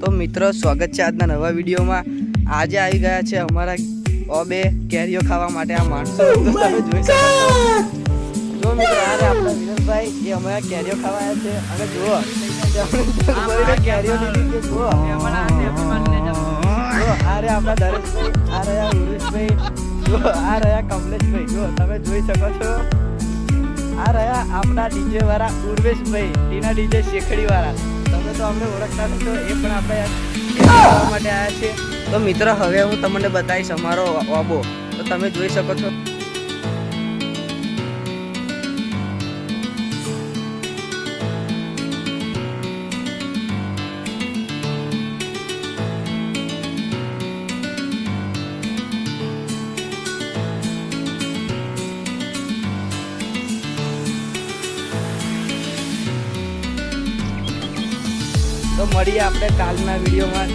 તો મિત્રો સ્વાગત છે આજના નવા વિડીયોમાં। આજે આવી ગયા છે અમારા ઓબે કેરીઓ ખાવા માટે આ માણસો। તો તમે જોઈ શકો છો જો મિત્રો આ આપણા વિનોદભાઈ એ અમારા કેરીઓ ખાવા આવ્યા છે અને જુઓ કેરીઓ લીધી છે જુઓ આ રે આપણા દરેશભાઈ, આ રહ્યા ઉર્વેશભાઈ, જો આ રહ્યા કમલેશભાઈ, જો તમે જોઈ શકો છો આ રહ્યા આપણા ડીજે વાળા ઉર્વેશભાઈ, ટીના ડીજે શેખડી વાળા। તમે તો અમને ઓળખતા છો, એ પણ આપણે ખાવા માટે આવ્યા છે। તો મિત્રો હવે હું તમને બતાવીશ અમારો ઓબો, તો તમે જોઈ શકો છો। તો મળીએ આપણે કાલના વિડીયોમાં।